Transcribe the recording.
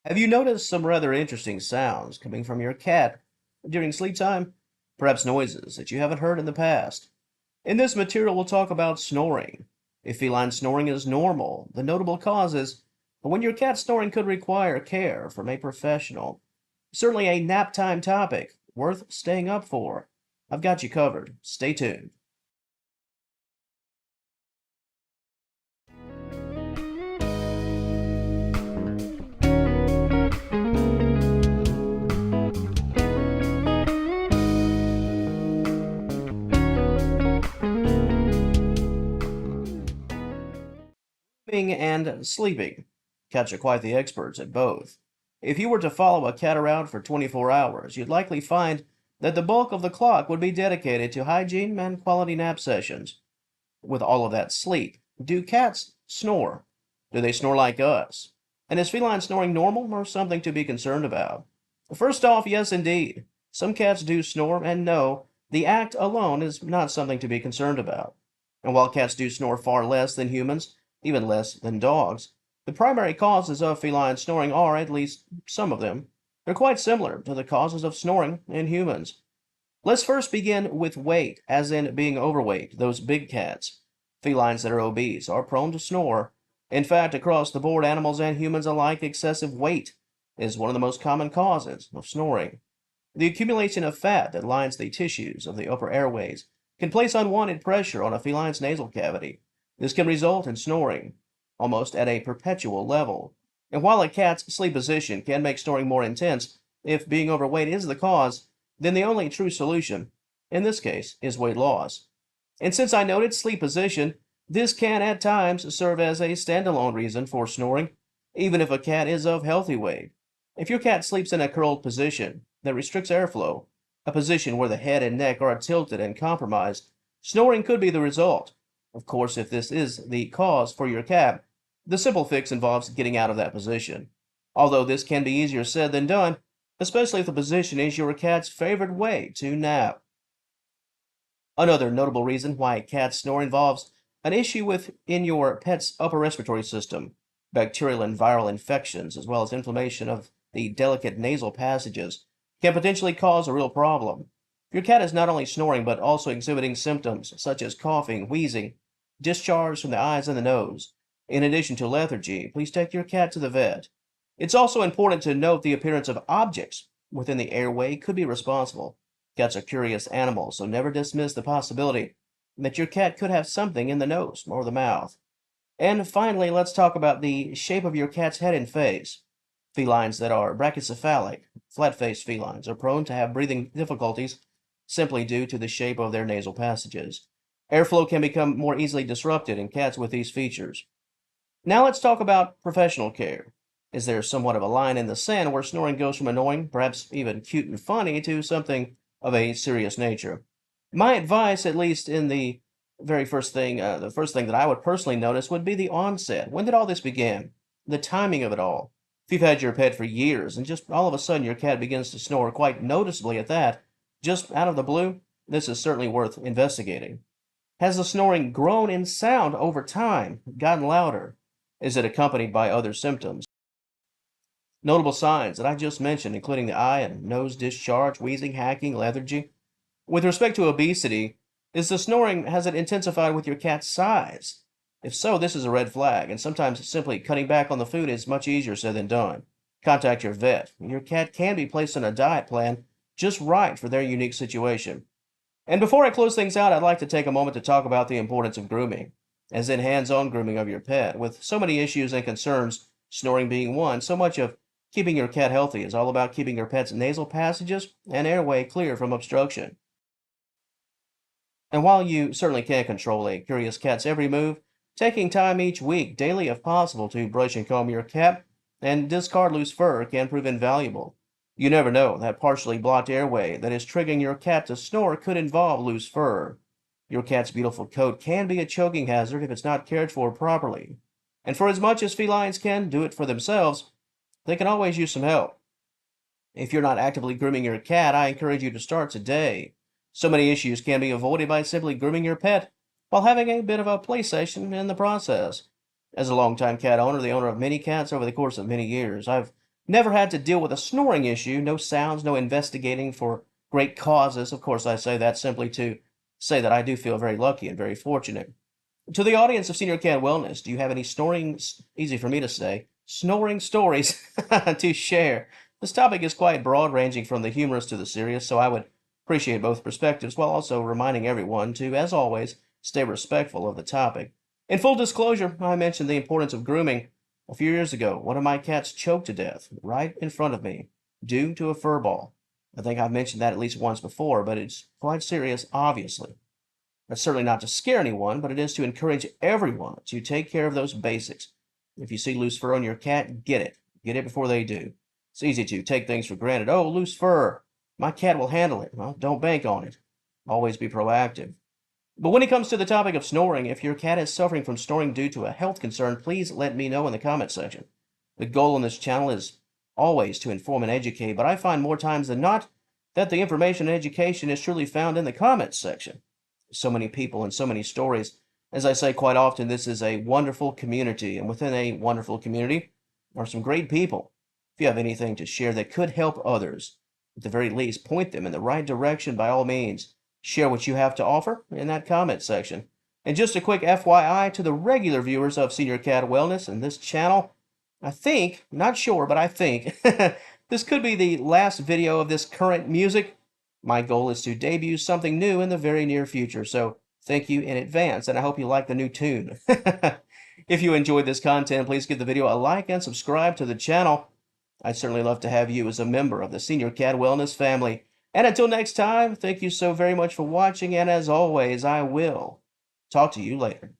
Have you noticed some rather interesting sounds coming from your cat during sleep time? Perhaps noises that you haven't heard in the past. In this material, we'll talk about snoring. If feline snoring is normal, the notable causes, but when your cat's snoring could require care from a professional. Certainly a nap time topic worth staying up for. I've got you covered. Stay tuned. Sleeping and sleeping. Cats are quite the experts at both. If you were to follow a cat around for 24 hours, you'd likely find that the bulk of the clock would be dedicated to hygiene and quality nap sessions. With all of that sleep, do cats snore? Do they snore like us? And is feline snoring normal or something to be concerned about? First off, yes, indeed. Some cats do snore, and no, the act alone is not something to be concerned about. And while cats do snore far less than humans, even less than dogs, the primary causes of feline snoring are, at least some of them, they're quite similar to the causes of snoring in humans. Let's first begin with weight, as in being overweight, those big cats. Felines that are obese are prone to snore. In fact, across the board, animals and humans alike, excessive weight is one of the most common causes of snoring. The accumulation of fat that lines the tissues of the upper airways can place unwanted pressure on a feline's nasal cavity. This can result in snoring, almost at a perpetual level. And while a cat's sleep position can make snoring more intense, if being overweight is the cause, then the only true solution, in this case, is weight loss. And since I noted sleep position, this can at times serve as a standalone reason for snoring, even if a cat is of healthy weight. If your cat sleeps in a curled position that restricts airflow, a position where the head and neck are tilted and compromised, snoring could be the result. Of course, if this is the cause for your cat, the simple fix involves getting out of that position. Although this can be easier said than done, especially if the position is your cat's favorite way to nap. Another notable reason why cats snore involves an issue within your pet's upper respiratory system. Bacterial and viral infections, as well as inflammation of the delicate nasal passages, can potentially cause a real problem. Your cat is not only snoring but also exhibiting symptoms such as coughing, wheezing, discharge from the eyes and the nose. In addition to lethargy, please take your cat to the vet. It's also important to note the appearance of objects within the airway could be responsible. Cats are curious animals, so never dismiss the possibility that your cat could have something in the nose or the mouth. And finally, let's talk about the shape of your cat's head and face. Felines that are brachycephalic, flat-faced felines, are prone to have breathing difficulties simply due to the shape of their nasal passages. Airflow can become more easily disrupted in cats with these features. Now let's talk about professional care. Is there somewhat of a line in the sand where snoring goes from annoying, perhaps even cute and funny, to something of a serious nature? My advice, at least in the first thing that I would personally notice would be the onset. When did all this begin? The timing of it all. If you've had your pet for years and just all of a sudden your cat begins to snore quite noticeably at that, just out of the blue, this is certainly worth investigating. Has the snoring grown in sound over time, gotten louder? Is it accompanied by other symptoms? Notable signs that I just mentioned, including the eye and nose discharge, wheezing, hacking, lethargy. With respect to obesity, has it intensified with your cat's size? If so, this is a red flag, and sometimes simply cutting back on the food is much easier said than done. Contact your vet. Your cat can be placed on a diet plan just right for their unique situation. And before I close things out, I'd like to take a moment to talk about the importance of grooming, as in hands-on grooming of your pet. With so many issues and concerns, snoring being one, so much of keeping your cat healthy is all about keeping your pet's nasal passages and airway clear from obstruction. And while you certainly can't control a curious cat's every move, taking time each week, daily if possible, to brush and comb your cat and discard loose fur can prove invaluable. You never know, that partially blocked airway that is triggering your cat to snore could involve loose fur. Your cat's beautiful coat can be a choking hazard if it's not cared for properly. And for as much as felines can do it for themselves, they can always use some help. If you're not actively grooming your cat, I encourage you to start today. So many issues can be avoided by simply grooming your pet while having a bit of a play session in the process. As a longtime cat owner, the owner of many cats over the course of many years, I've Never had to deal with a snoring issue, no sounds, no investigating for great causes. Of course, I say that simply to say that I do feel very lucky and very fortunate. To the audience of Senior Cat Wellness, do you have any easy for me to say, snoring stories to share? This topic is quite broad, ranging from the humorous to the serious, so I would appreciate both perspectives while also reminding everyone to, as always, stay respectful of the topic. In full disclosure, I mentioned the importance of grooming. A few years ago, one of my cats choked to death right in front of me due to a fur ball. I think I've mentioned that at least once before, but it's quite serious, obviously. That's certainly not to scare anyone, but it is to encourage everyone to take care of those basics. If you see loose fur on your cat, get it. Get it before they do. It's easy to take things for granted. Oh, loose fur. My cat will handle it. Well, don't bank on it. Always be proactive. But when it comes to the topic of snoring, if your cat is suffering from snoring due to a health concern, please let me know in the comment section. The goal on this channel is always to inform and educate, but I find more times than not that the information and education is truly found in the comments section. So many people and so many stories. As I say quite often, this is a wonderful community, and within a wonderful community are some great people. If you have anything to share that could help others, at the very least, point them in the right direction by all means. Share what you have to offer in that comment section. And just a quick FYI to the regular viewers of Senior Cat Wellness and this channel, I think, not sure, but I think, this could be the last video of this current music. My goal is to debut something new in the very near future, so thank you in advance, and I hope you like the new tune. If you enjoyed this content, please give the video a like and subscribe to the channel. I'd certainly love to have you as a member of the Senior Cat Wellness family. And until next time, thank you so very much for watching, and as always, I will talk to you later.